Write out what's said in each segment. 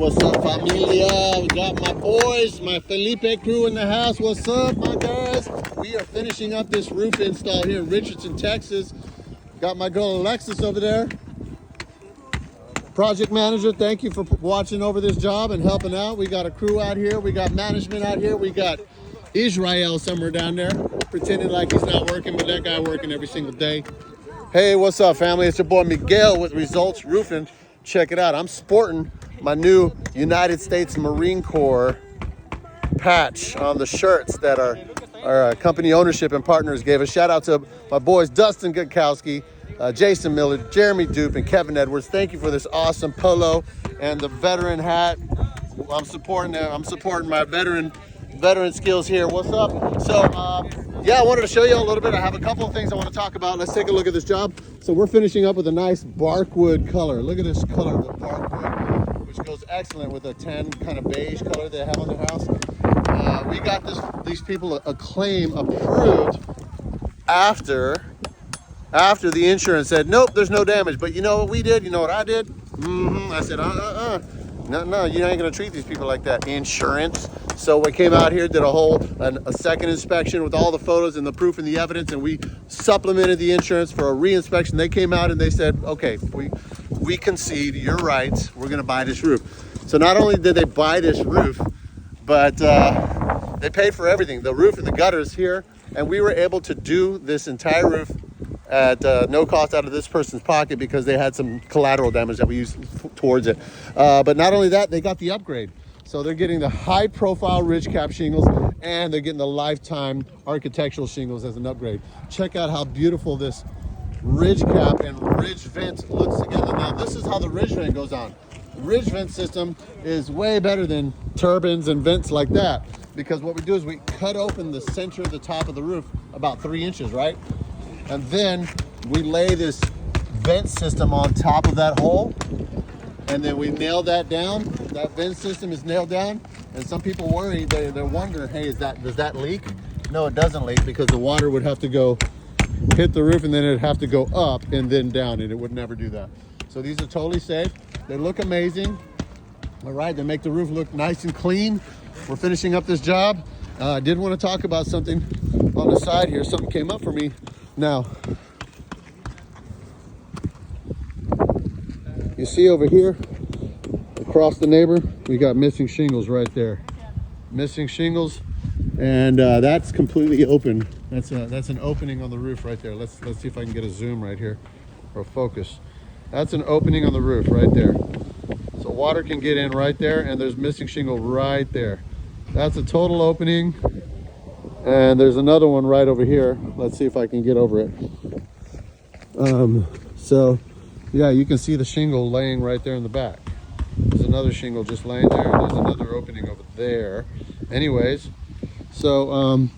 what's up, familia? We got my boys, my Felipe crew in the house. What's up, my guys? We are finishing up this roof install here in Richardson, Texas. Got my girl Alexis over there. Project manager, thank you for watching over this job and helping out. We got a crew out here. We got management out here. We got Israel somewhere down there pretending like he's not working, but that guy working every single day. Hey, what's up, family? It's your boy Miguel with Results Roofing. Check it out. I'm sporting my new United States Marine Corps patch on the shirts that our company ownership and partners gave us. Shout out to my boys Dustin Gutkowski, Jason Miller, Jeremy Dupe, and Kevin Edwards. Thank you for this awesome polo and the veteran hat. I'm supporting my veteran skills here. What's up? So yeah, I wanted to show you a little bit. I have a couple of things I want to talk about. Let's take a look at this job. So we're finishing up with a nice barkwood color. Look at this color, the barkwood, which goes excellent with a tan kind of beige color they have on their house. We got these people a claim approved after the insurance said, nope, there's no damage. But you know what we did? You know what I did? I said, no, you ain't gonna treat these people like that, insurance. So we came out here, did a second inspection with all the photos and the proof and the evidence, and we supplemented the insurance for a re-inspection. They came out and they said, okay, we concede, you're right, we're gonna buy this roof. So not only did they buy this roof, but they paid for everything, the roof and the gutters here, and we were able to do this entire roof at no cost out of this person's pocket because they had some collateral damage that we used towards it. But not only that, they got the upgrade. So they're getting the high profile ridge cap shingles and they're getting the lifetime architectural shingles as an upgrade. Check out how beautiful this ridge cap and ridge vent looks together. Now this is how the ridge vent goes on. The ridge vent system is way better than turbines and vents like that, because what we do is we cut open the center of the top of the roof about 3 inches, right? And then we lay this vent system on top of that hole, and then we nail that down. That vent system is nailed down, and some people worry, they're wondering, hey, does that leak? No, it doesn't leak, because the water would have to go hit the roof and then it'd have to go up and then down, and it would never do that. So these are totally safe. They look amazing. All right, they make the roof look nice and clean. We're finishing up this job. I did want to talk about something on the side here. Something came up for me. Now, you see over here, across the neighbor, we got missing shingles right there. Missing shingles, and that's completely open. That's an opening on the roof right there. Let's see if I can get a zoom right here, or focus. That's an opening on the roof right there. So water can get in right there, and there's missing shingle right there. That's a total opening. And there's another one right over here. Let's see if I can get over it. So yeah, you can see the shingle laying right there in the back. There's another shingle just laying there, and there's another opening over there. Anyways, so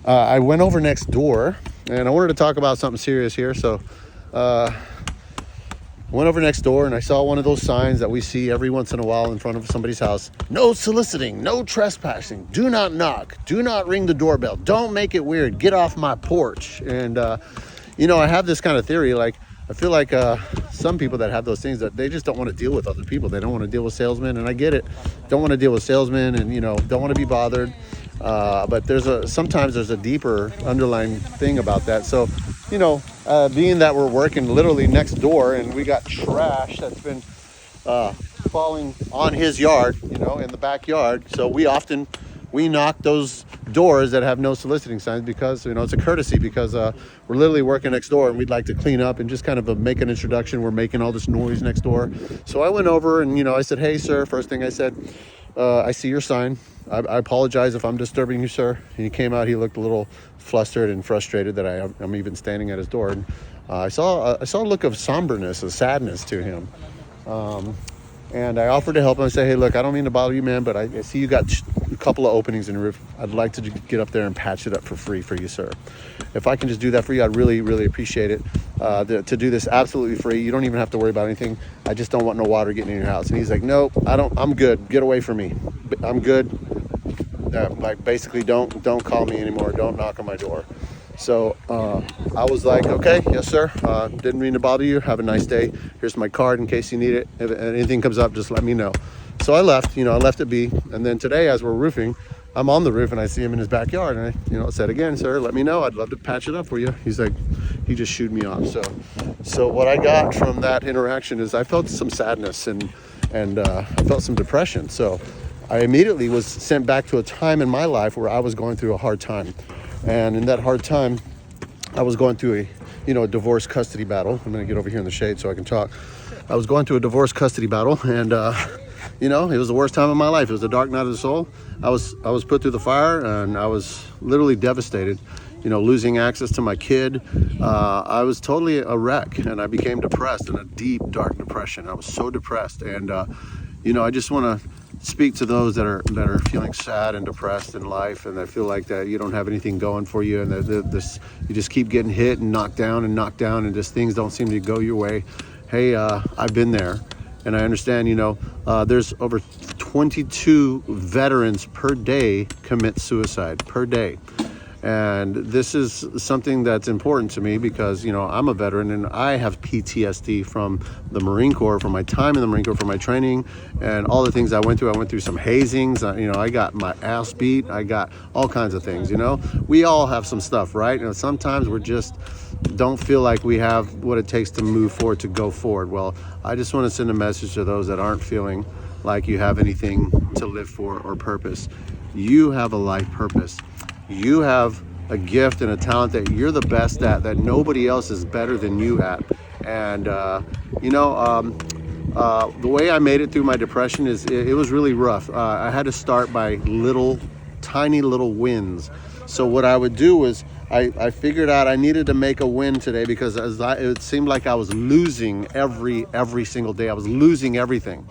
I went over next door, and I wanted to talk about something serious here. So went over next door, and I saw one of those signs that we see every once in a while in front of somebody's house. No soliciting, no trespassing, do not knock, do not ring the doorbell, don't make it weird, get off my porch. And you know, I have this kind of theory, like I feel like some people that have those things, that they just don't want to deal with other people. They don't want to deal with salesmen, and I get it. Don't want to deal with salesmen, and you know, don't want to be bothered. But sometimes there's a deeper underlying thing about that. So, you know, being that we're working literally next door, and we got trash that's been falling on his yard, you know, in the backyard. So we knock those doors that have no soliciting signs, because, you know, it's a courtesy, because we're literally working next door, and we'd like to clean up and just kind of make an introduction. We're making all this noise next door. So I went over and, you know, I said, hey, sir, first thing I said, I see your sign. I apologize if I'm disturbing you, sir. And he came out, he looked a little flustered and frustrated that I'm even standing at his door. And I saw a look of somberness, of sadness to him. And I offered to help him. I said, hey, look, I don't mean to bother you, man, but I see you got a couple of openings in the roof. I'd like to get up there and patch it up for free for you, sir. If I can just do that for you, I'd really, really appreciate it. To do this absolutely free. You don't even have to worry about anything. I just don't want no water getting in your house. And he's like, no, I'm good. Get away from me. I'm good. Like, basically, don't call me anymore. Don't knock on my door. So I was like, okay, yes, sir. Didn't mean to bother you. Have a nice day. Here's my card in case you need it. If anything comes up, just let me know. So I left, I left it be. And then today, as we're roofing, I'm on the roof and I see him in his backyard, and I, said again, sir, let me know. I'd love to patch it up for you. He's like, he just shooed me off. So what I got from that interaction is I felt some sadness and I felt some depression. So I immediately was sent back to a time in my life where I was going through a hard time. And in that hard time, I was going through a divorce custody battle. I'm going to get over here in the shade so I can talk. I was going through a divorce custody battle, and it was the worst time of my life. It was the dark night of the soul. I was put through the fire, and I was literally devastated, losing access to my kid. I was totally a wreck, and I became depressed in a deep, dark depression. I was so depressed, and I just want to speak to those that are feeling sad and depressed in life, and that feel like that you don't have anything going for you, and that you just keep getting hit and knocked down, and just things don't seem to go your way. Hey, I've been there. And I understand, there's over 22 veterans per day commit suicide per day. And this is something that's important to me because, I'm a veteran and I have PTSD from the Marine Corps, from my time in the Marine Corps, from my training and all the things I went through. I went through some hazings, I got my ass beat. I got all kinds of things, We all have some stuff, right? Sometimes we're just don't feel like we have what it takes to move forward, to go forward. Well, I just want to send a message to those that aren't feeling like you have anything to live for or purpose. You have a life purpose. You have a gift and a talent that you're the best at, that nobody else is better than you at. And, the way I made it through my depression is it was really rough. I had to start by tiny little wins. So what I would do was I figured out I needed to make a win today because it seemed like I was losing every single day. I was losing everything.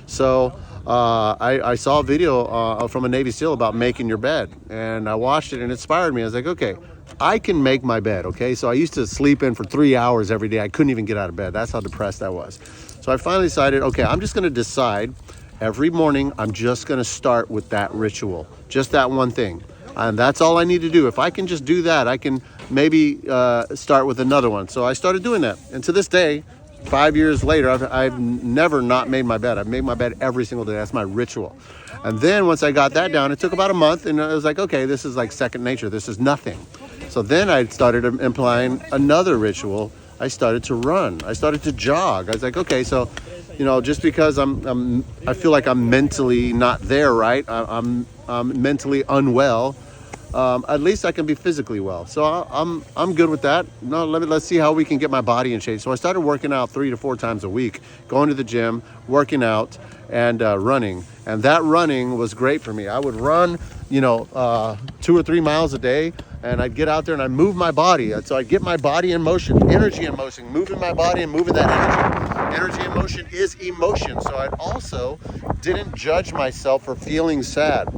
So I saw a video from a Navy SEAL about making your bed, and I watched it and it inspired me. I was like, okay, I can make my bed, okay? So I used to sleep in for 3 hours every day. I couldn't even get out of bed. That's how depressed I was. So I finally decided, okay, I'm just going to decide every morning, I'm just going to start with that ritual, just that one thing. And that's all I need to do. If I can just do that, I can maybe start with another one. So I started doing that. And to this day, 5 years later, I've never not made my bed. I've made my bed every single day. That's my ritual. And then once I got that down, it took about a month, and I was like, okay, this is like second nature. This is nothing. So then I started implying another ritual. I started to run. I started to jog. I was like, okay, so, just because I feel like I'm mentally not there, right? I'm mentally unwell. At least I can be physically well. So I'm good with that. No, let's see how we can get my body in shape. So I started working out 3 to 4 times a week, going to the gym, working out, and running. And that running was great for me. I would run, 2 or 3 miles a day, and I'd get out there and I'd move my body. So I'd get my body in motion, energy in motion, moving my body and moving that energy. Energy in motion is emotion. So I also didn't judge myself for feeling sad.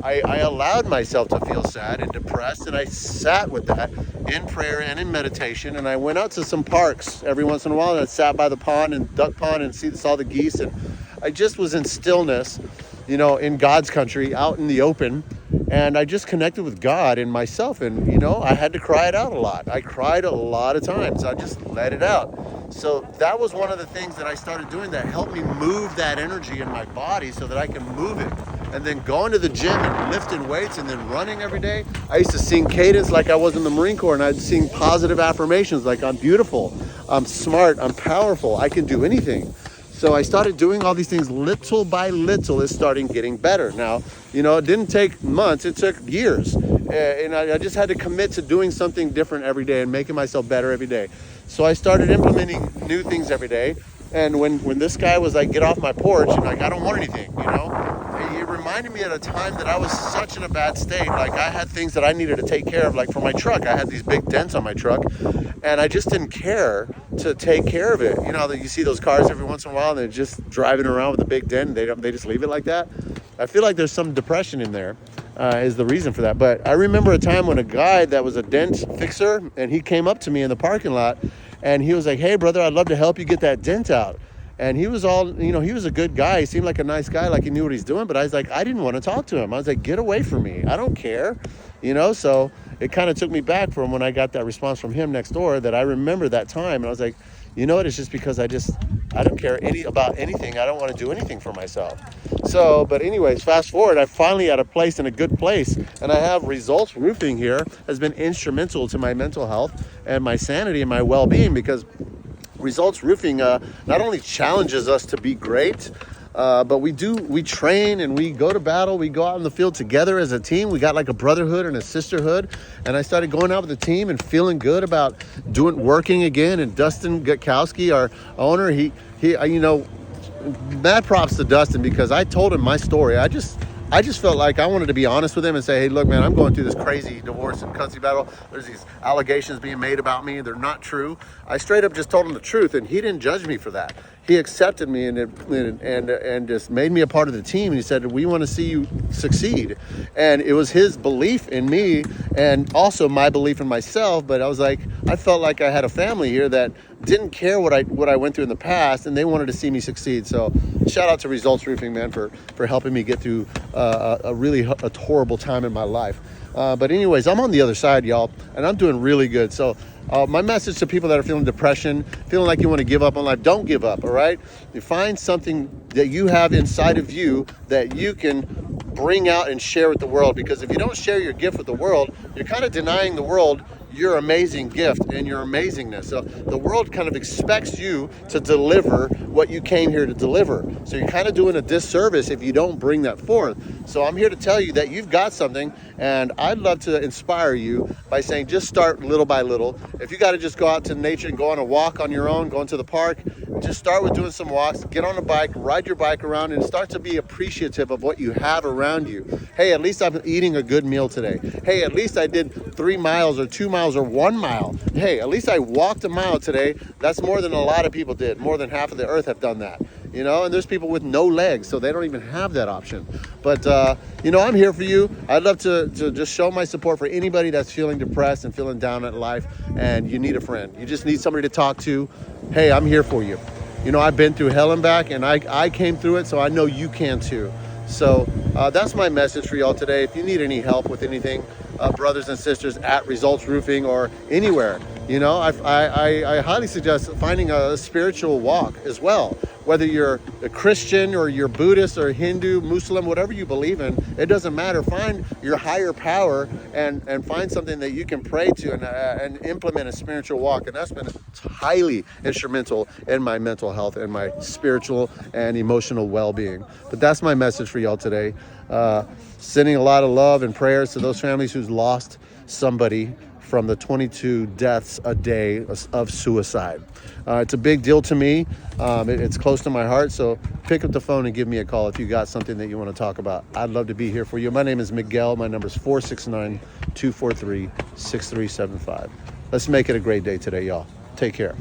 I allowed myself to feel sad and depressed, and I sat with that in prayer and in meditation. And I went out to some parks every once in a while, and I sat by the pond and duck pond and saw the geese. And I just was in stillness, in God's country, out in the open. And I just connected with God and myself. And, I had to cry it out a lot. I cried a lot of times. I just let it out. So that was one of the things that I started doing that helped me move that energy in my body so that I can move it. And then going to the gym and lifting weights and then running every day. I used to sing cadence like I was in the Marine Corps, and I'd sing positive affirmations like I'm beautiful, I'm smart, I'm powerful, I can do anything. So I started doing all these things little by little. It's starting getting better. Now, it didn't take months, it took years. And I just had to commit to doing something different every day and making myself better every day. So I started implementing new things every day. And when this guy was like, get off my porch, and like, I don't want anything, it reminded me at a time that I was such in a bad state. Like I had things that I needed to take care of, like for my truck. I had these big dents on my truck, and I just didn't care to take care of it. That you see those cars every once in a while, and they're just driving around with a big dent, and they just leave it like that. I feel like there's some depression in there, is the reason for that. But I remember a time when a guy that was a dent fixer, and he came up to me in the parking lot, and he was like, hey brother, I'd love to help you get that dent out. And he was all, he was a good guy. He seemed like a nice guy, like he knew what he's doing. But I was like, I didn't want to talk to him. I was like, get away from me. I don't care. So it kind of took me back from when I got that response from him next door, that I remember that time. And I was like, You know what? It's just because I don't care about anything. I don't want to do anything for myself. So, but anyways, fast forward, I'm finally at a place, in a good place, and I have Results Roofing here has been instrumental to my mental health and my sanity and my well-being, because Results Roofing not only challenges us to be great, but we train and we go to battle. We go out in the field together as a team. We got like a brotherhood and a sisterhood. And I started going out with the team and feeling good about working again. And Dustin Gutkowski, our owner, he mad props to Dustin, because I told him my story. I just felt like I wanted to be honest with him and say, hey, look, man, I'm going through this crazy divorce and custody battle. There's these allegations being made about me. They're not true. I straight up just told him the truth, and he didn't judge me for that. He accepted me and just made me a part of the team. And he said, we want to see you succeed. And it was his belief in me and also my belief in myself. But I felt like I had a family here that didn't care what I went through in the past, and they wanted to see me succeed. So shout out to Results Roofing, man, for helping me get through a really horrible time in my life. But anyways, I'm on the other side, y'all, and I'm doing really good. So my message to people that are feeling depression, feeling like you want to give up on life, don't give up, all right? You find something that you have inside of you that you can bring out and share with the world, because if you don't share your gift with the world, you're kind of denying the world your amazing gift and your amazingness. So the world kind of expects you to deliver what you came here to deliver. So you're kind of doing a disservice if you don't bring that forth. So I'm here to tell you that you've got something, and I'd love to inspire you by saying just start little by little. If you got to just go out to nature and go on a walk on your own, go into the park, just start with doing some walks, get on a bike, ride your bike around, and start to be appreciative of what you have around you. Hey, at least I'm eating a good meal today. Hey, at least I did 3 miles or 2 miles or 1 mile. Hey, at least I walked a mile today. That's more than a lot of people did. More than half of the earth have done that. And there's people with no legs, so they don't even have that option. But, I'm here for you. I'd love to just show my support for anybody that's feeling depressed and feeling down at life, and you need a friend. You just need somebody to talk to. Hey, I'm here for you. I've been through hell and back, and I came through it, so I know you can too. So that's my message for y'all today. If you need any help with anything, brothers and sisters at Results Roofing or anywhere, I highly suggest finding a spiritual walk as well. Whether you're a Christian or you're Buddhist or Hindu, Muslim, whatever you believe in, it doesn't matter. Find your higher power and find something that you can pray to and implement a spiritual walk. And that's been highly instrumental in my mental health and my spiritual and emotional well-being. But that's my message for y'all today. Sending a lot of love and prayers to those families who's lost somebody from the 22 deaths a day of suicide. It's a big deal to me. It's close to my heart. So pick up the phone and give me a call if you got something that you want to talk about. I'd love to be here for you. My name is Miguel. My number is 469-243-6375. Let's make it a great day today, y'all. Take care.